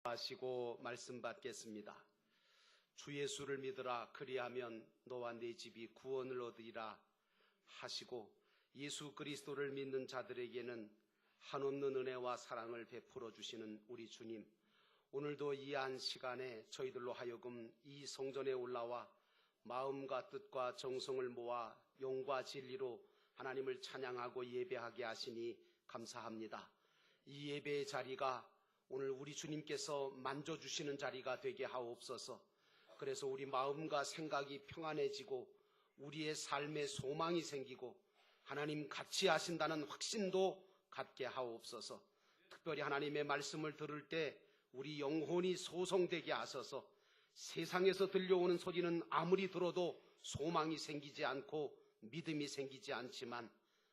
하시고 말씀 받겠습니다. 주 예수를 믿으라, 그리하면 너와 네 집이 구원을 얻으리라 하시고, 예수 그리스도를 믿는 자들에게는 한없는 은혜와 사랑을 베풀어 주시는 우리 주님, 오늘도 이 한 시간에 저희들로 하여금 이 성전에 올라와 마음과 뜻과 정성을 모아 영과 진리로 하나님을 찬양하고 예배하게 하시니 감사합니다. 이 예배의 자리가 오늘 우리 주님께서 만져주시는 자리가 되게 하옵소서. 그래서 우리 마음과 생각이 평안해지고 우리의 삶에 소망이 생기고 하나님 같이 하신다는 확신도 갖게 하옵소서. 특별히 하나님의 말씀을 들을 때 우리 영혼이 소성되게 하셔서 세상에서 들려오는 소리는 아무리 들어도 소망이 생기지 않고 믿음이 생기지 않지만,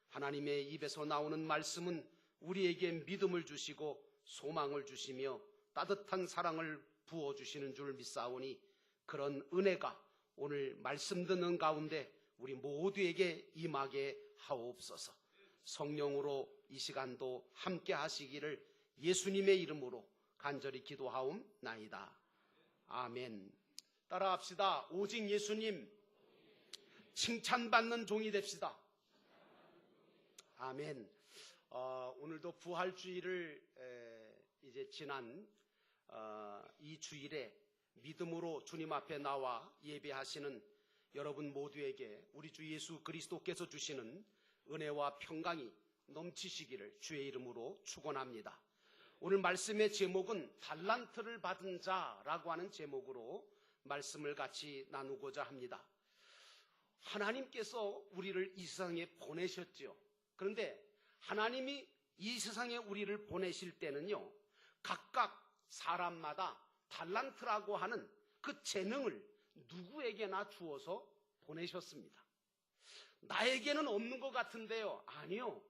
하나님의 입에서 나오는 말씀은 우리에게 믿음을 주시고 소망을 주시며 따뜻한 사랑을 부어주시는 줄 믿사오니, 그런 은혜가 오늘 말씀 듣는 가운데 우리 모두에게 임하게 하옵소서. 성령으로 이 시간도 함께 하시기를 예수님의 이름으로 간절히 기도하옵나이다. 아멘. 따라합시다. 오직 예수님, 칭찬받는 종이 됩시다. 아멘. 오늘도 부활주일을 이제 지난 이 주일에 믿음으로 주님 앞에 나와 예배하시는 여러분 모두에게 우리 주 예수 그리스도께서 주시는 은혜와 평강이 넘치시기를 주의 이름으로 축원합니다. 오늘 말씀의 제목은 달란트를 받은 자라고 하는 제목으로 말씀을 같이 나누고자 합니다. 하나님께서 우리를 이 세상에 보내셨죠. 그런데 하나님이 이 세상에 우리를 보내실 때는요, 각각 사람마다 달란트라고 하는 그 재능을 누구에게나 주어서 보내셨습니다. 나에게는 없는 것 같은데요. 아니요,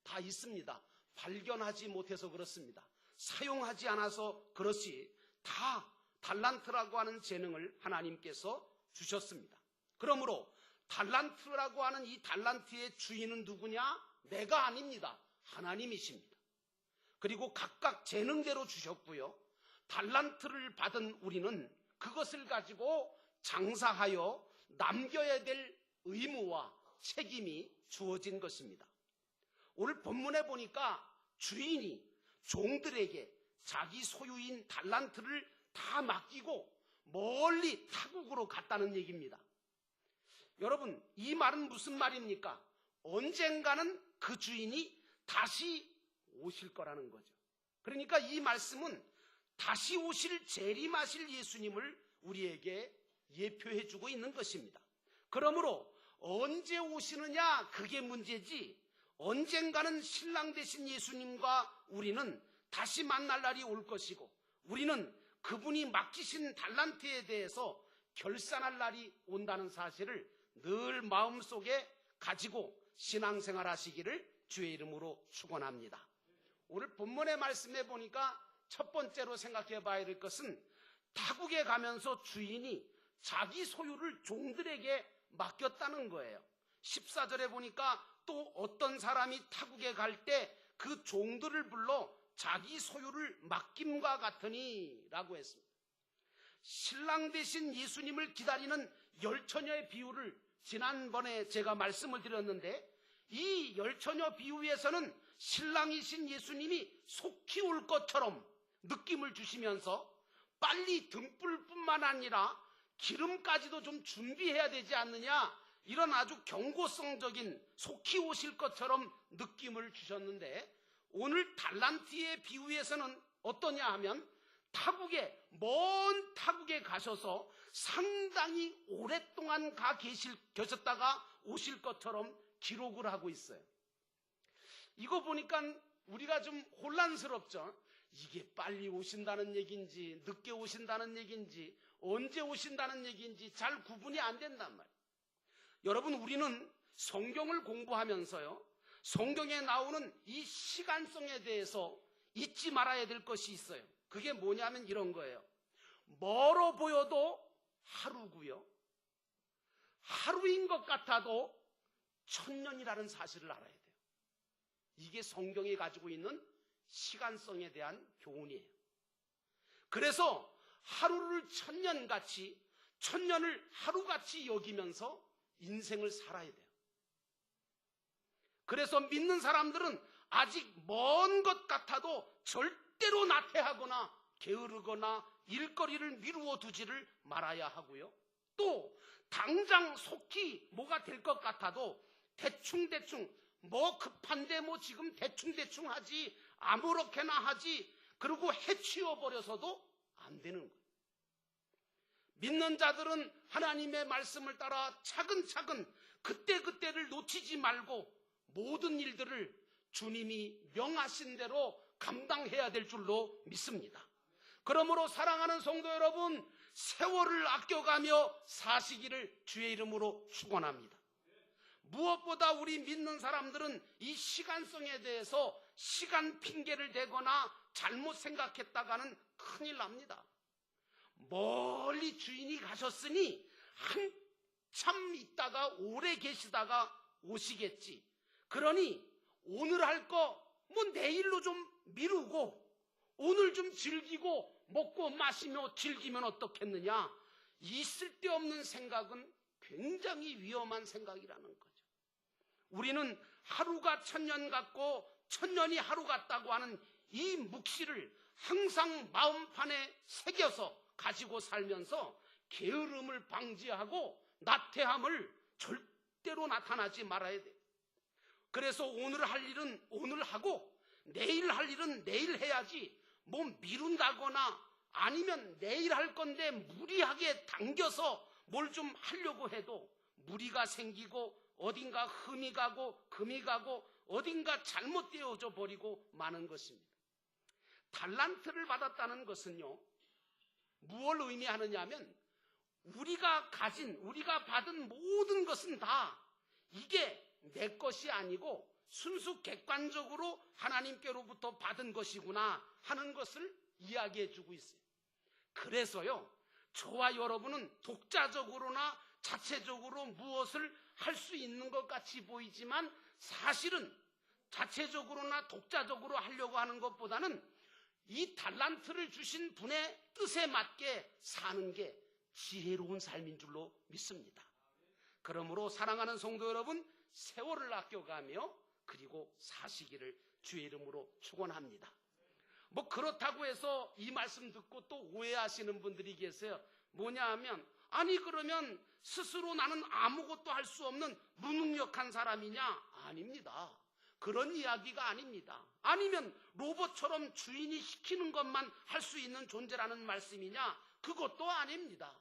다 있습니다. 발견하지 못해서 그렇습니다. 사용하지 않아서 그렇지, 다 달란트라고 하는 재능을 하나님께서 주셨습니다. 그러므로 달란트라고 하는 이 달란트의 주인은 누구냐? 내가 아닙니다. 하나님이십니다. 그리고 각각 재능대로 주셨고요, 달란트를 받은 우리는 그것을 가지고 장사하여 남겨야 될 의무와 책임이 주어진 것입니다. 오늘 본문에 보니까 주인이 종들에게 자기 소유인 달란트를 다 맡기고 멀리 타국으로 갔다는 얘기입니다. 여러분, 이 말은 무슨 말입니까? 언젠가는 그 주인이 다시 오실 거라는 거죠. 그러니까 이 말씀은 다시 오실 재림하실 예수님을 우리에게 예표해 주고 있는 것입니다. 그러므로 언제 오시느냐, 그게 문제지, 언젠가는 신랑 되신 예수님과 우리는 다시 만날 날이 올 것이고, 우리는 그분이 맡기신 달란트에 대해서 결산할 날이 온다는 사실을 늘 마음속에 가지고 신앙생활 하시기를 주의 이름으로 축원합니다. 오늘 본문의 말씀에 보니까 첫 번째로 생각해 봐야 될 것은, 타국에 가면서 주인이 자기 소유를 종들에게 맡겼다는 거예요. 14절에 보니까 또 어떤 사람이 타국에 갈 때 그 종들을 불러 자기 소유를 맡김과 같으니 라고 했습니다. 신랑 되신 예수님을 기다리는 열처녀의 비유를 지난번에 제가 말씀을 드렸는데, 이 열처녀 비유에서는 신랑이신 예수님이 속히 올 것처럼 느낌을 주시면서 빨리 등불뿐만 아니라 기름까지도 좀 준비해야 되지 않느냐, 이런 아주 경고성적인 속히 오실 것처럼 느낌을 주셨는데, 오늘 달란트의 비유에서는 어떠냐 하면, 먼 타국에 가셔서 상당히 오랫동안 계셨다가 오실 것처럼 기록을 하고 있어요. 이거 보니까 우리가 좀 혼란스럽죠. 이게 빨리 오신다는 얘기인지 늦게 오신다는 얘기인지 언제 오신다는 얘기인지 잘 구분이 안 된단 말이에요. 여러분, 우리는 성경을 공부하면서요, 성경에 나오는 이 시간성에 대해서 잊지 말아야 될 것이 있어요. 그게 뭐냐면 이런 거예요. 멀어 보여도 하루고요, 하루인 것 같아도 천년이라는 사실을 알아야 돼요. 이게 성경이 가지고 있는 시간성에 대한 교훈이에요. 그래서 하루를 천년같이, 천년을 하루같이 여기면서 인생을 살아야 돼요. 그래서 믿는 사람들은 아직 먼 것 같아도 절대로 나태하거나 게으르거나 일거리를 미루어 두지를 말아야 하고요. 또 당장 속히 뭐가 될 것 같아도 대충대충 뭐 급한데 뭐 지금 대충대충 하지, 아무렇게나 하지, 그리고 해치워 버려서도 안 되는 거예요. 믿는 자들은 하나님의 말씀을 따라 차근차근 그때그때를 놓치지 말고 모든 일들을 주님이 명하신 대로 감당해야 될 줄로 믿습니다. 그러므로 사랑하는 성도 여러분, 세월을 아껴가며 사시기를 주의 이름으로 축원합니다. 무엇보다 우리 믿는 사람들은 이 시간성에 대해서 시간 핑계를 대거나 잘못 생각했다가는 큰일 납니다. 멀리 주인이 가셨으니 한참 있다가 오래 계시다가 오시겠지. 그러니 오늘 할 거 뭐 내일로 좀 미루고 오늘 좀 즐기고 먹고 마시며 즐기면 어떻겠느냐. 이 쓸데없는 생각은 굉장히 위험한 생각이라는 거죠. 우리는 하루가 천년 같고 천년이 하루 같다고 하는 이 묵시를 항상 마음판에 새겨서 가지고 살면서 게으름을 방지하고 나태함을 절대로 나타나지 말아야 돼요. 그래서 오늘 할 일은 오늘 하고 내일 할 일은 내일 해야지, 뭐 미룬다거나 아니면 내일 할 건데 무리하게 당겨서 뭘 좀 하려고 해도 무리가 생기고 어딘가 흠이 가고 금이 가고 어딘가 잘못되어져 버리고 마는 것입니다. 달란트를 받았다는 것은요, 무엇을 의미하느냐 하면 우리가 받은 모든 것은 다 이게 내 것이 아니고 순수 객관적으로 하나님께로부터 받은 것이구나 하는 것을 이야기해 주고 있어요. 그래서요, 저와 여러분은 독자적으로나 자체적으로 무엇을 할 수 있는 것 같이 보이지만 사실은 자체적으로나 독자적으로 하려고 하는 것보다는 이 달란트를 주신 분의 뜻에 맞게 사는 게 지혜로운 삶인 줄로 믿습니다. 그러므로 사랑하는 성도 여러분, 세월을 아껴가며 그리고 사시기를 주의 이름으로 축원합니다. 뭐 그렇다고 해서 이 말씀 듣고 또 오해하시는 분들이 계세요. 뭐냐 하면, 아니 그러면 스스로 나는 아무것도 할 수 없는 무능력한 사람이냐? 아닙니다. 그런 이야기가 아닙니다. 아니면 로봇처럼 주인이 시키는 것만 할 수 있는 존재라는 말씀이냐? 그것도 아닙니다.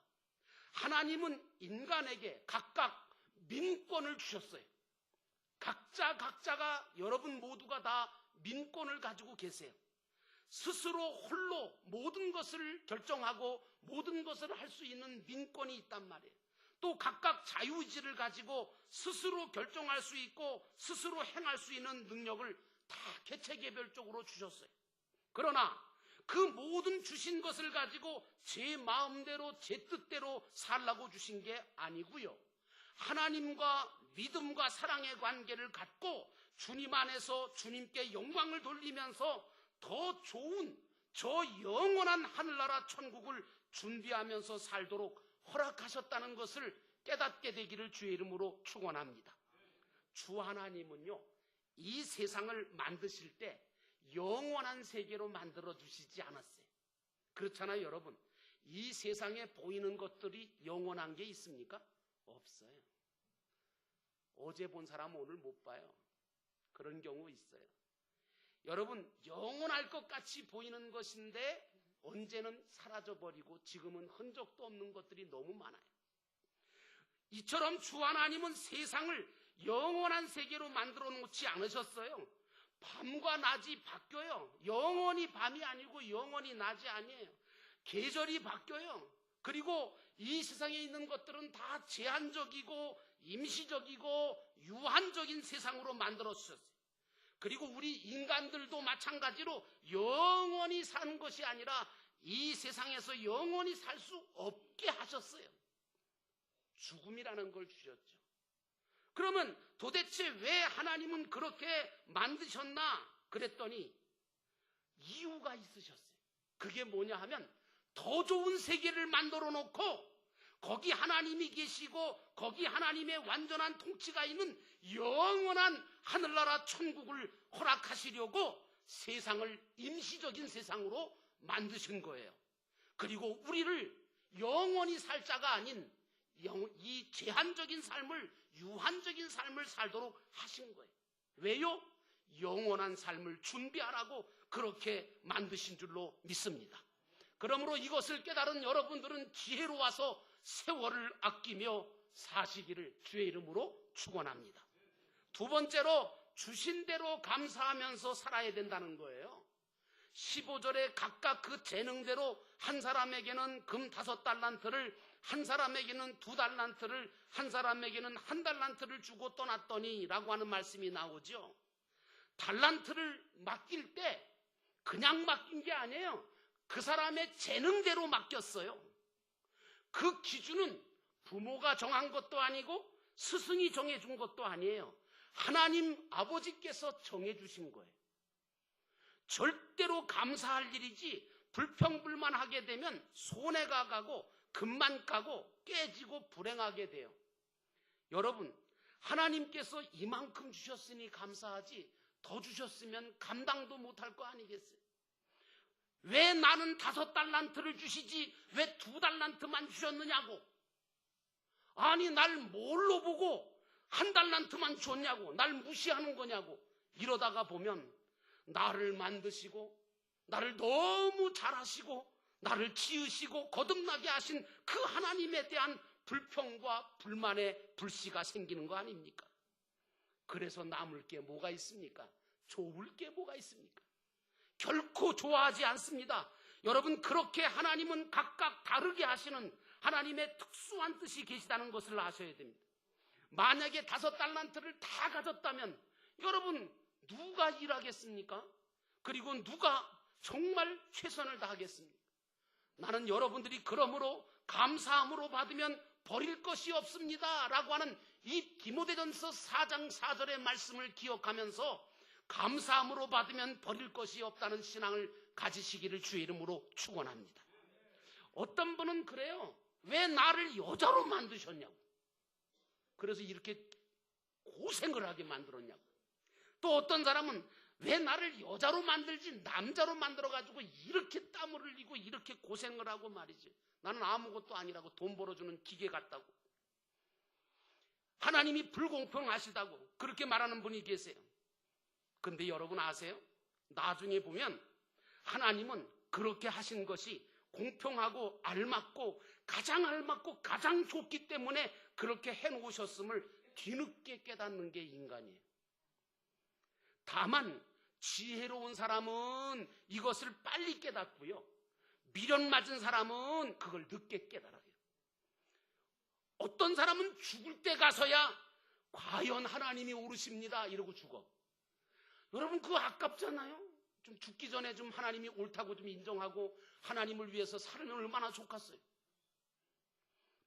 하나님은 인간에게 각각 민권을 주셨어요. 각자가, 여러분 모두가 다 민권을 가지고 계세요. 스스로 홀로 모든 것을 결정하고 모든 것을 할 수 있는 민권이 있단 말이에요. 또 각각 자유의지를 가지고 스스로 결정할 수 있고 스스로 행할 수 있는 능력을 다 개체개별적으로 주셨어요. 그러나 그 모든 주신 것을 가지고 제 마음대로 제 뜻대로 살라고 주신 게 아니고요. 하나님과 믿음과 사랑의 관계를 갖고 주님 안에서 주님께 영광을 돌리면서 더 좋은 저 영원한 하늘나라 천국을 준비하면서 살도록 허락하셨다는 것을 깨닫게 되기를 주의 이름으로 축원합니다. 주 하나님은요, 이 세상을 만드실 때 영원한 세계로 만들어 주시지 않았어요. 그렇잖아요, 여러분. 이 세상에 보이는 것들이 영원한 게 있습니까? 없어요. 어제 본 사람 오늘 못 봐요. 그런 경우 있어요. 여러분, 영원할 것 같이 보이는 것인데 언제는 사라져버리고 지금은 흔적도 없는 것들이 너무 많아요. 이처럼 주 하나님은 세상을 영원한 세계로 만들어 놓지 않으셨어요. 밤과 낮이 바뀌어요. 영원히 밤이 아니고 영원히 낮이 아니에요. 계절이 바뀌어요. 그리고 이 세상에 있는 것들은 다 제한적이고 임시적이고 유한적인 세상으로 만들었어요. 그리고 우리 인간들도 마찬가지로 영원히 사는 것이 아니라 이 세상에서 영원히 살 수 없게 하셨어요. 죽음이라는 걸 주셨죠. 그러면 도대체 왜 하나님은 그렇게 만드셨나? 그랬더니 이유가 있으셨어요. 그게 뭐냐 하면 더 좋은 세계를 만들어 놓고 거기 하나님이 계시고 거기 하나님의 완전한 통치가 있는 영원한 하늘나라 천국을 허락하시려고 세상을 임시적인 세상으로 만드신 거예요. 그리고 우리를 영원히 살 자가 아닌 이 제한적인 삶을, 유한적인 삶을 살도록 하신 거예요. 왜요? 영원한 삶을 준비하라고 그렇게 만드신 줄로 믿습니다. 그러므로 이것을 깨달은 여러분들은 지혜로 와서 세월을 아끼며 사시기를 주의 이름으로 축원합니다. 두 번째로 주신 대로 감사하면서 살아야 된다는 거예요. 15절에 각각 그 재능대로 한 사람에게는 금 5달란트를, 한 사람에게는 2달란트를, 한 사람에게는 1달란트를 주고 떠났더니 라고 하는 말씀이 나오죠. 달란트를 맡길 때 그냥 맡긴 게 아니에요. 그 사람의 재능대로 맡겼어요. 그 기준은 부모가 정한 것도 아니고 스승이 정해준 것도 아니에요. 하나님 아버지께서 정해주신 거예요. 절대로 감사할 일이지 불평불만하게 되면 손해가 가고 금만 가고 깨지고 불행하게 돼요. 여러분, 하나님께서 이만큼 주셨으니 감사하지 더 주셨으면 감당도 못할 거 아니겠어요? 왜 나는 5달란트를 주시지 왜 2달란트만 주셨느냐고. 아니 날 뭘로 보고 1달란트만 줬냐고, 날 무시하는 거냐고. 이러다가 보면 나를 만드시고 나를 너무 잘하시고 나를 지으시고 거듭나게 하신 그 하나님에 대한 불평과 불만의 불씨가 생기는 거 아닙니까? 그래서 남을 게 뭐가 있습니까? 좋을 게 뭐가 있습니까? 결코 좋아하지 않습니다. 여러분, 그렇게 하나님은 각각 다르게 하시는 하나님의 특수한 뜻이 계시다는 것을 아셔야 됩니다. 만약에 5달란트를 다 가졌다면 여러분 누가 일하겠습니까? 그리고 누가 정말 최선을 다하겠습니까? 나는 여러분들이 그러므로 감사함으로 받으면 버릴 것이 없습니다 라고 하는 이 디모데전서 4장 4절의 말씀을 기억하면서 감사함으로 받으면 버릴 것이 없다는 신앙을 가지시기를 주의 이름으로 축원합니다. 어떤 분은 그래요. 왜 나를 여자로 만드셨냐고. 그래서 이렇게 고생을 하게 만들었냐고. 또 어떤 사람은 왜 나를 여자로 만들지 남자로 만들어가지고 이렇게 땀을 흘리고 이렇게 고생을 하고 말이지. 나는 아무것도 아니라고, 돈 벌어주는 기계 같다고. 하나님이 불공평하시다고 그렇게 말하는 분이 계세요. 근데 여러분 아세요? 나중에 보면 하나님은 그렇게 하신 것이 공평하고 알맞고 가장 좋기 때문에 그렇게 해놓으셨음을 뒤늦게 깨닫는 게 인간이에요. 다만 지혜로운 사람은 이것을 빨리 깨닫고요, 미련 맞은 사람은 그걸 늦게 깨달아요. 어떤 사람은 죽을 때 가서야 과연 하나님이 옳으십니다 이러고 죽어. 여러분 그거 아깝잖아요. 좀 죽기 전에 좀 하나님이 옳다고 좀 인정하고 하나님을 위해서 살면 얼마나 좋겠어요.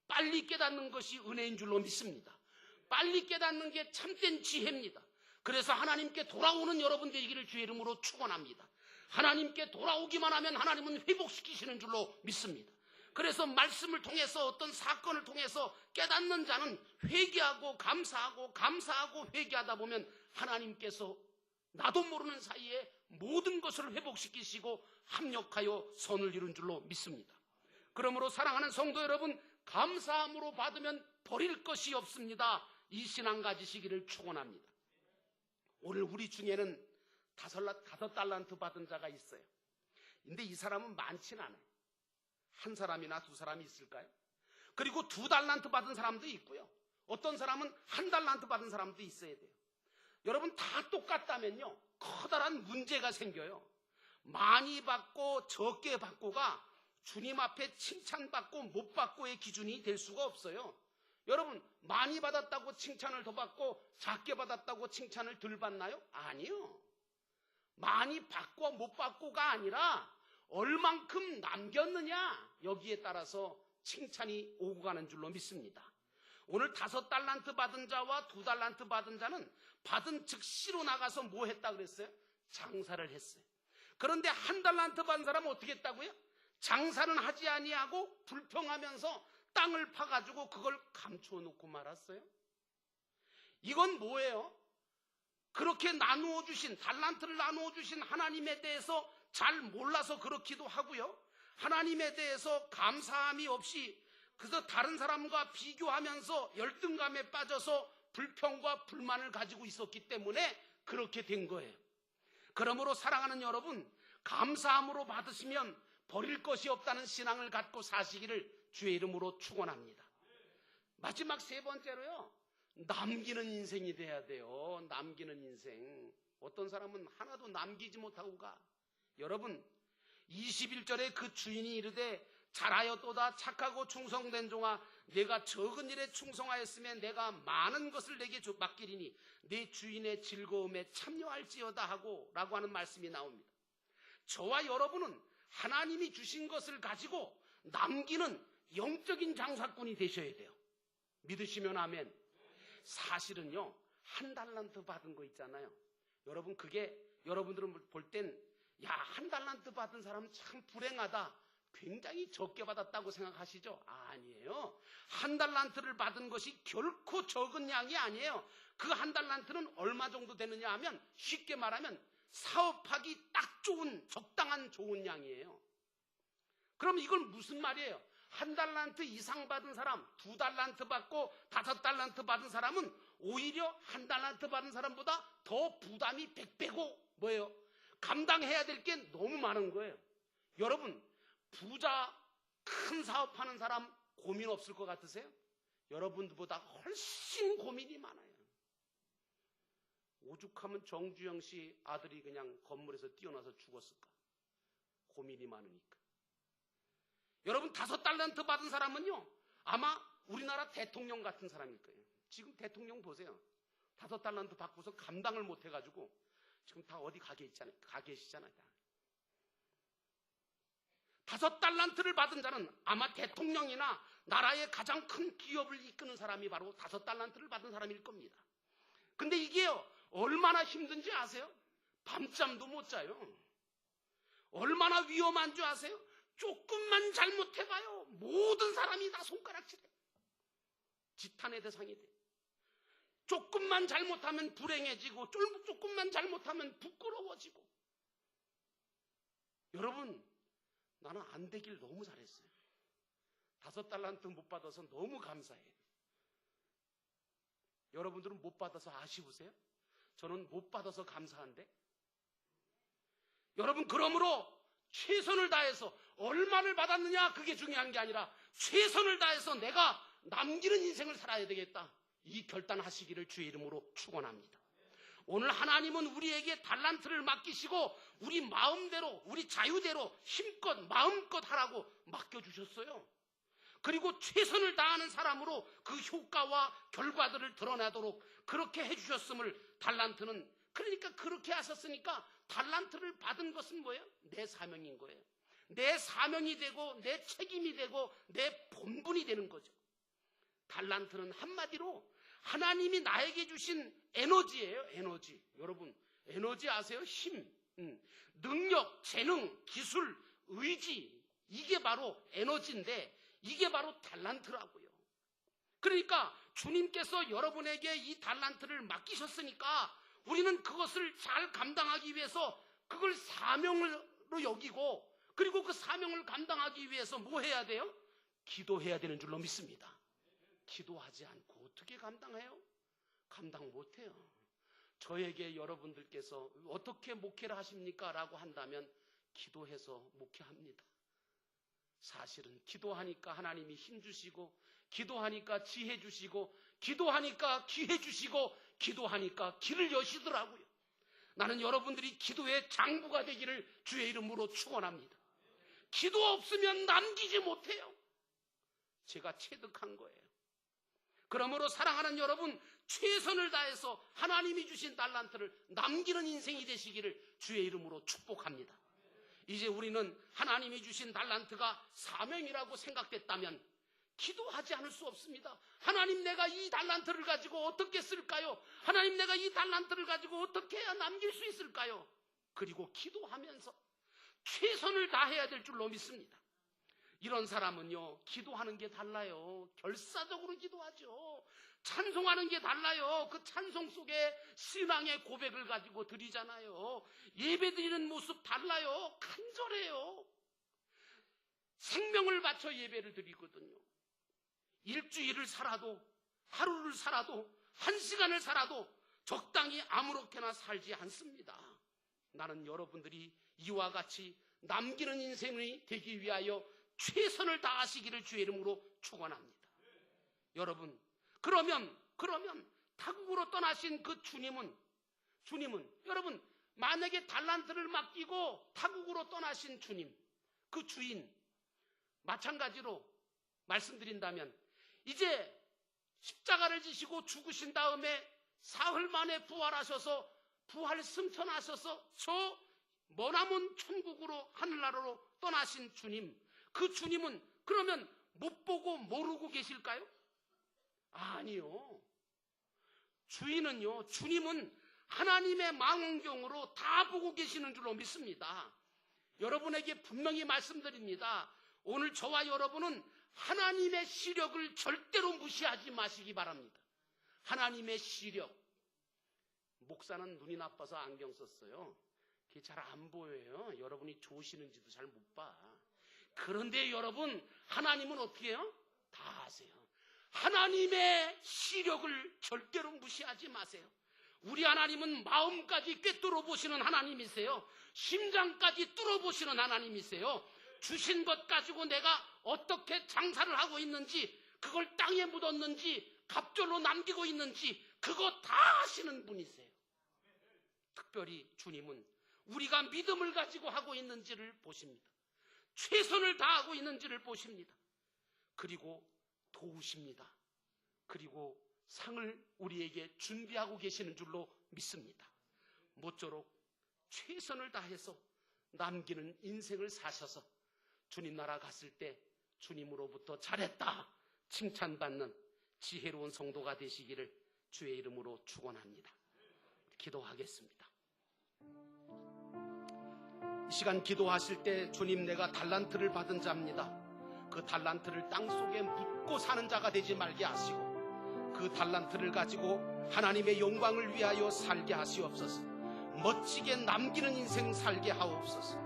빨리 깨닫는 것이 은혜인 줄로 믿습니다. 빨리 깨닫는 게 참된 지혜입니다. 그래서 하나님께 돌아오는 여러분 되기를 주의 이름으로 축원합니다. 하나님께 돌아오기만 하면 하나님은 회복시키시는 줄로 믿습니다. 그래서 말씀을 통해서 어떤 사건을 통해서 깨닫는 자는 회개하고 감사하고 회개하다 보면 하나님께서 나도 모르는 사이에 모든 것을 회복시키시고 합력하여 선을 이룬 줄로 믿습니다. 그러므로 사랑하는 성도 여러분, 감사함으로 받으면 버릴 것이 없습니다. 이 신앙 가지시기를 축원합니다. 오늘 우리 중에는 5달란트 받은 자가 있어요. 근데 이 사람은 많진 않아요. 한 사람이나 2사람이 있을까요? 그리고 2달란트 받은 사람도 있고요. 어떤 사람은 1달란트 받은 사람도 있어야 돼요. 여러분 다 똑같다면요, 커다란 문제가 생겨요. 많이 받고 적게 받고가 주님 앞에 칭찬받고 못 받고의 기준이 될 수가 없어요. 여러분 많이 받았다고 칭찬을 더 받고 작게 받았다고 칭찬을 덜 받나요? 아니요. 많이 받고 못 받고가 아니라 얼만큼 남겼느냐, 여기에 따라서 칭찬이 오고 가는 줄로 믿습니다. 오늘 5달란트 받은 자와 2달란트 받은 자는 받은 즉시로 나가서 뭐 했다 그랬어요? 장사를 했어요. 그런데 1달란트 받은 사람은 어떻게 했다고요? 장사는 하지 아니하고 불평하면서 땅을 파가지고 그걸 감춰놓고 말았어요. 이건 뭐예요? 그렇게 나누어 주신, 달란트를 나누어 주신 하나님에 대해서 잘 몰라서 그렇기도 하고요. 하나님에 대해서 감사함이 없이 그래서 다른 사람과 비교하면서 열등감에 빠져서 불평과 불만을 가지고 있었기 때문에 그렇게 된 거예요. 그러므로 사랑하는 여러분, 감사함으로 받으시면 버릴 것이 없다는 신앙을 갖고 사시기를 주의 이름으로 축원합니다. 마지막 세 번째로요, 남기는 인생이 돼야 돼요. 남기는 인생. 어떤 사람은 하나도 남기지 못하고 가. 여러분, 21절에 그 주인이 이르되 잘하였도다 착하고 충성된 종아, 내가 적은 일에 충성하였으면 내가 많은 것을 내게 맡기리니 내 주인의 즐거움에 참여할지어다 하고 라고 하는 말씀이 나옵니다. 저와 여러분은 하나님이 주신 것을 가지고 남기는 영적인 장사꾼이 되셔야 돼요. 믿으시면 아멘. 사실은요, 한 달란트 받은 거 있잖아요. 여러분, 그게 여러분들은 볼 땐 야, 한 달란트 받은 사람은 참 불행하다, 굉장히 적게 받았다고 생각하시죠? 아니에요. 한 달란트를 받은 것이 결코 적은 양이 아니에요. 그 한 달란트는 얼마 정도 되느냐 하면, 쉽게 말하면 사업하기 딱 좋은, 적당한 좋은 양이에요. 그럼 이건 무슨 말이에요? 한 달란트 이상 받은 사람, 2달란트 받고 5달란트 받은 사람은 오히려 한 달란트 받은 사람보다 더 부담이 100배고 뭐예요? 감당해야 될 게 너무 많은 거예요. 여러분, 부자, 큰 사업하는 사람 고민 없을 것 같으세요? 여러분들보다 훨씬 고민이 많아요. 오죽하면 정주영 씨 아들이 그냥 건물에서 뛰어나서 죽었을까? 고민이 많으니까. 여러분, 5달란트 받은 사람은요, 아마 우리나라 대통령 같은 사람일 거예요. 지금 대통령 보세요. 5달란트 받고서 감당을 못 해가지고 지금 다 어디 가 계시잖아요. 5달란트를 받은 자는 아마 대통령이나 나라의 가장 큰 기업을 이끄는 사람이 바로 5달란트를 받은 사람일 겁니다. 근데 이게요, 얼마나 힘든지 아세요? 밤잠도 못 자요. 얼마나 위험한 줄 아세요? 조금만 잘못해봐요, 모든 사람이 다 손가락질해. 지탄의 대상이 돼. 조금만 잘못하면 불행해지고, 조금만 잘못하면 부끄러워지고. 여러분, 나는 안 되길 너무 잘했어요. 5달란트 못 받아서 너무 감사해요. 여러분들은 못 받아서 아쉬우세요? 저는 못 받아서 감사한데. 여러분, 그러므로 최선을 다해서 얼마를 받았느냐, 그게 중요한 게 아니라 최선을 다해서 내가 남기는 인생을 살아야 되겠다, 이 결단하시기를 주의 이름으로 축원합니다. 오늘 하나님은 우리에게 달란트를 맡기시고 우리 마음대로, 우리 자유대로 힘껏 마음껏 하라고 맡겨주셨어요. 그리고 최선을 다하는 사람으로 그 효과와 결과들을 드러내도록 그렇게 해주셨음을, 달란트는, 그러니까 그렇게 하셨으니까 달란트를 받은 것은 뭐예요? 내 사명인 거예요. 내 사명이 되고 내 책임이 되고 내 본분이 되는 거죠. 달란트는 한마디로 하나님이 나에게 주신 에너지예요. 에너지. 여러분, 에너지 아세요? 힘, 능력, 재능, 기술, 의지, 이게 바로 에너지인데 이게 바로 달란트라고요. 그러니까 주님께서 여러분에게 이 달란트를 맡기셨으니까 우리는 그것을 잘 감당하기 위해서 그걸 사명으로 여기고, 그리고 그 사명을 감당하기 위해서 뭐 해야 돼요? 기도해야 되는 줄로 믿습니다. 기도하지 않고 어떻게 감당해요? 감당 못해요. 저에게 여러분들께서 어떻게 목회를 하십니까? 라고 한다면 기도해서 목회합니다. 사실은 기도하니까 하나님이 힘 주시고, 기도하니까 지혜 주시고, 기도하니까 기회 주시고, 기도하니까 길을 여시더라고요. 나는 여러분들이 기도의 장부가 되기를 주의 이름으로 축원합니다. 기도 없으면 남기지 못해요. 제가 체득한 거예요. 그러므로 사랑하는 여러분, 최선을 다해서 하나님이 주신 달란트를 남기는 인생이 되시기를 주의 이름으로 축복합니다. 이제 우리는 하나님이 주신 달란트가 사명이라고 생각됐다면 기도하지 않을 수 없습니다. 하나님, 내가 이 달란트를 가지고 어떻게 쓸까요? 하나님, 내가 이 달란트를 가지고 어떻게 해야 남길 수 있을까요? 그리고 기도하면서 최선을 다해야 될 줄로 믿습니다. 이런 사람은요, 기도하는 게 달라요. 결사적으로 기도하죠. 찬송하는 게 달라요. 그 찬송 속에 신앙의 고백을 가지고 드리잖아요. 예배 드리는 모습 달라요. 간절해요. 생명을 바쳐 예배를 드리거든요. 일주일을 살아도, 하루를 살아도, 한 시간을 살아도 적당히 아무렇게나 살지 않습니다. 나는 여러분들이 이와 같이 남기는 인생이 되기 위하여 최선을 다하시기를 주의 이름으로 축원합니다. 여러분, 그러면 타국으로 떠나신 그 주님은 여러분, 만약에 달란트를 맡기고 타국으로 떠나신 주님, 그 주인, 마찬가지로 말씀드린다면 이제 십자가를 지시고 죽으신 다음에 사흘 만에 부활하셔서 부활 승천하셔서 저 머나먼 천국으로 하늘나라로 떠나신 주님, 그 주님은 그러면 못 보고 모르고 계실까요? 아니요. 주님은 하나님의 망원경으로 다 보고 계시는 줄로 믿습니다. 여러분에게 분명히 말씀드립니다. 오늘 저와 여러분은 하나님의 시력을 절대로 무시하지 마시기 바랍니다. 하나님의 시력. 목사는 눈이 나빠서 안경 썼어요. 그게 잘 안 보여요. 여러분이 좋으시는지도 잘 못 봐. 그런데 여러분, 하나님은 어떻게 해요? 다 아세요. 하나님의 시력을 절대로 무시하지 마세요. 우리 하나님은 마음까지 꿰뚫어 보시는 하나님이세요. 심장까지 뚫어 보시는 하나님이세요. 주신 것 가지고 내가 어떻게 장사를 하고 있는지, 그걸 땅에 묻었는지, 갑절로 남기고 있는지, 그거 다 아시는 분이세요. 특별히 주님은 우리가 믿음을 가지고 하고 있는지를 보십니다. 최선을 다하고 있는지를 보십니다. 그리고 도우십니다. 그리고 상을 우리에게 준비하고 계시는 줄로 믿습니다. 모쪼록 최선을 다해서 남기는 인생을 사셔서 주님 나라 갔을 때 주님으로부터 잘했다 칭찬받는 지혜로운 성도가 되시기를 주의 이름으로 축원합니다. 기도하겠습니다. 이 시간 기도하실 때 주님, 내가 달란트를 받은 자입니다. 그 달란트를 땅속에 묻고 사는 자가 되지 말게 하시고 그 달란트를 가지고 하나님의 영광을 위하여 살게 하시옵소서. 멋지게 남기는 인생 살게 하옵소서.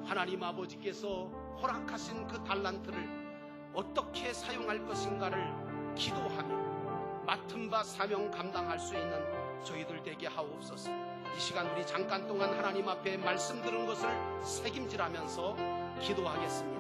하나님 아버지께서 허락하신 그 달란트를 어떻게 사용할 것인가를 기도하며 맡은 바 사명 감당할 수 있는 저희들 되게 하옵소서. 이 시간 우리 잠깐 동안 하나님 앞에 말씀 들은 것을 새김질하면서 기도하겠습니다.